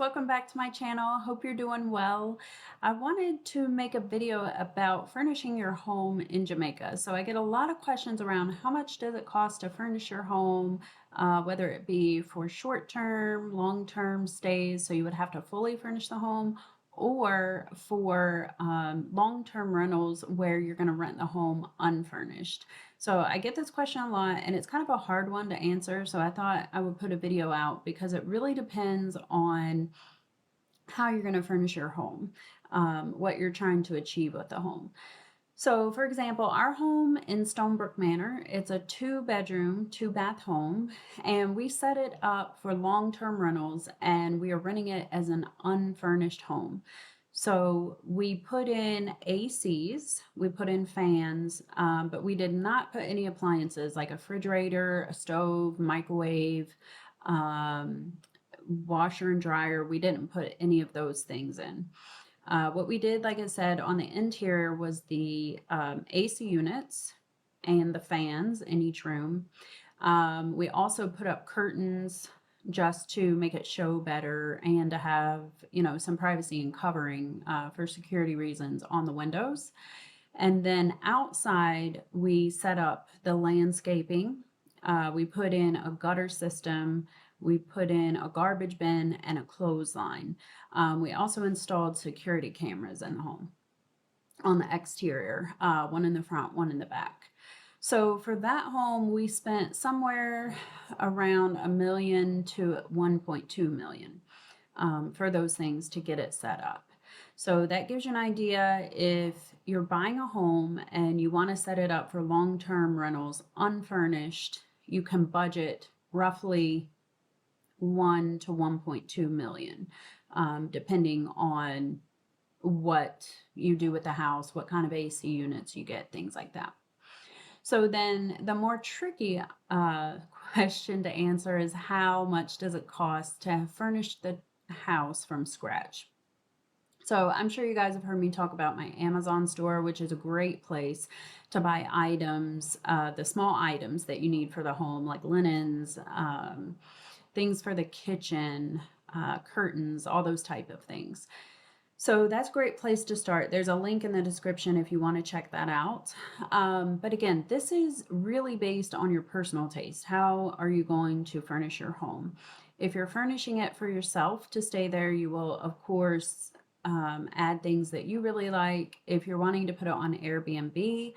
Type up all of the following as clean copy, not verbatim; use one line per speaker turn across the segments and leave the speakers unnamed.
welcome back to my channel. Hope you're doing well. I wanted to make a video about furnishing your home in Jamaica. So I get a lot of questions around how much does it cost to furnish your home, whether it be for short-term, long-term stays, so you would have to fully furnish the home, or for long-term rentals where you're going to rent the home unfurnished. So I get this question a lot and it's kind of a hard one to answer. So I thought I would put a video out because it really depends on how you're going to furnish your home, what you're trying to achieve with the home. So for example, our home in Stonebrook Manor, it's a 2-bedroom, 2-bath home, and we set it up for long-term rentals and we are renting it as an unfurnished home. So we put in ACs, we put in fans, but we did not put any appliances like a refrigerator, a stove, microwave, washer and dryer. We didn't put any of those things in. What we did, like I said, on the interior was the AC units and the fans in each room. We also put up curtains just to make it show better and to have, some privacy and covering for security reasons on the windows. And then outside, we set up the landscaping. We put in a gutter system. We put in a garbage bin and a clothesline. We also installed security cameras in the home on the exterior, one in the front, one in the back. So for that home, we spent somewhere around $1 million to $1.2 million for those things to get it set up. So that gives you an idea. If you're buying a home and you want to set it up for long-term rentals unfurnished, you can budget roughly 1 to 1.2 million, depending on what you do with the house, what kind of AC units you get, things like that. So then the more tricky question to answer is how much does it cost to furnish the house from scratch? So I'm sure you guys have heard me talk about my Amazon store, which is a great place to buy items, the small items that you need for the home, like linens, things for the kitchen, curtains, all those type of things. So that's a great place to start. There's a link in the description if you want to check that out. But again, this is really based on your personal taste. How are you going to furnish your home? If you're furnishing it for yourself to stay there, you will, of course, add things that you really like. If you're wanting to put it on Airbnb,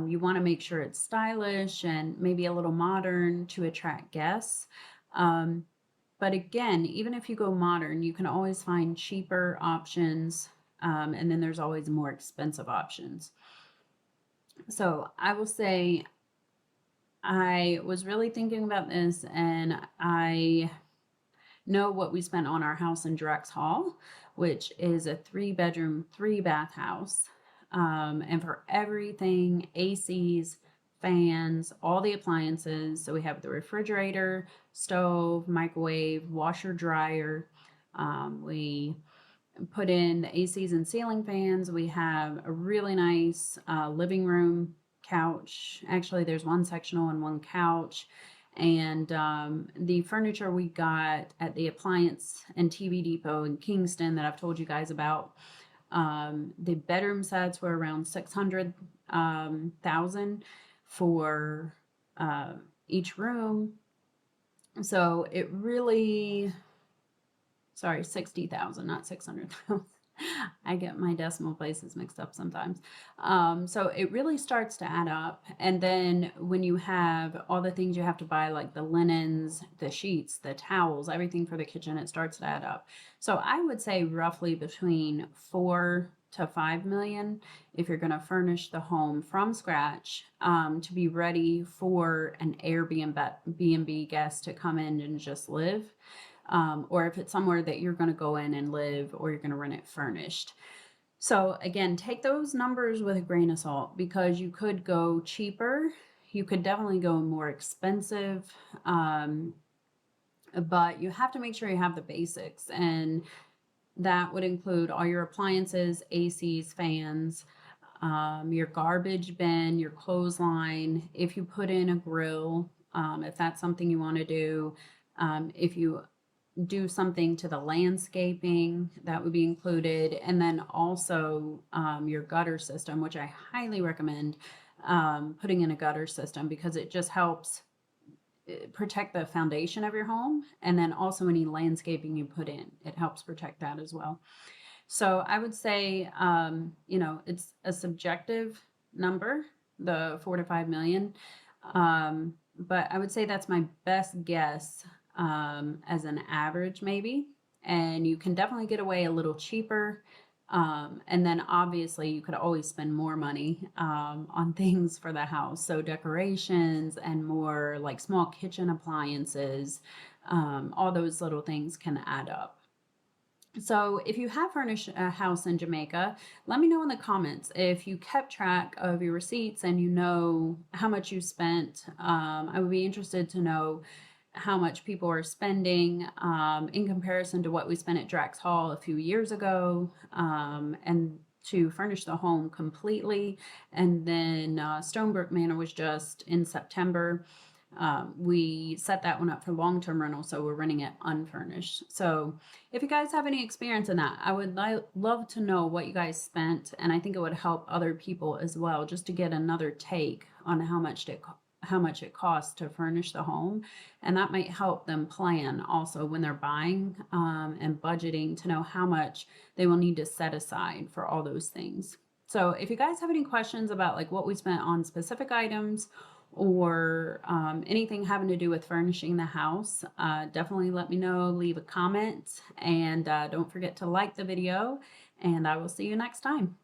you want to make sure it's stylish and maybe a little modern to attract guests. But again, even if you go modern, you can always find cheaper options, and then there's always more expensive options. So I will say I was really thinking about this, and I know what we spent on our house in Drex Hall, which is a 3-bedroom, 3-bath house. And for everything, ACs, fans, all the appliances. So we have the refrigerator, stove, microwave, washer, dryer. We put in the ACs and ceiling fans. We have a really nice living room couch. Actually, there's one sectional and one couch. And the furniture we got at the Appliance and TV Depot in Kingston that I've told you guys about, the bedroom sets were around 600,000 for each room. So it really, sorry, 60,000, not 600,000. I get my decimal places mixed up sometimes. So it really starts to add up. And then when you have all the things you have to buy, like the linens, the sheets, the towels, everything for the kitchen, it starts to add up. So I would say roughly between 4 to 5 million if you're going to furnish the home from scratch, to be ready for an Airbnb guest to come in and just live. Or if it's somewhere that you're going to go in and live, or you're going to rent it furnished. So again, take those numbers with a grain of salt, because you could go cheaper. You could definitely go more expensive. But you have to make sure you have the basics, and that would include all your appliances, ACs, fans, your garbage bin, your clothesline, if you put in a grill, if that's something you want to do, if you do something to the landscaping, that would be included. And then also your gutter system, which I highly recommend putting in a gutter system because it just helps protect the foundation of your home. And then also any landscaping you put in, it helps protect that as well. So I would say, it's a subjective number, the 4 to 5 million. But I would say that's my best guess as an average, maybe. And you can definitely get away a little cheaper. And then obviously you could always spend more money on things for the house. So decorations and more like small kitchen appliances, all those little things can add up. So if you have furnished a house in Jamaica, let me know in the comments if you kept track of your receipts and you know how much you spent. I would be interested to know how much people are spending in comparison to what we spent at Drax Hall a few years ago, and to furnish the home completely. And then Stonebrook Manor was just in September. We set that one up for long-term rental, so we're renting it unfurnished. So if you guys have any experience in that, I would love to know what you guys spent, and I think it would help other people as well, just to get another take on how much it costs to furnish the home, and that might help them plan also when they're buying and budgeting to know how much they will need to set aside for all those things. So if you guys have any questions about like what we spent on specific items or anything having to do with furnishing the house, definitely let me know, leave a comment, and don't forget to like the video, and I will see you next time.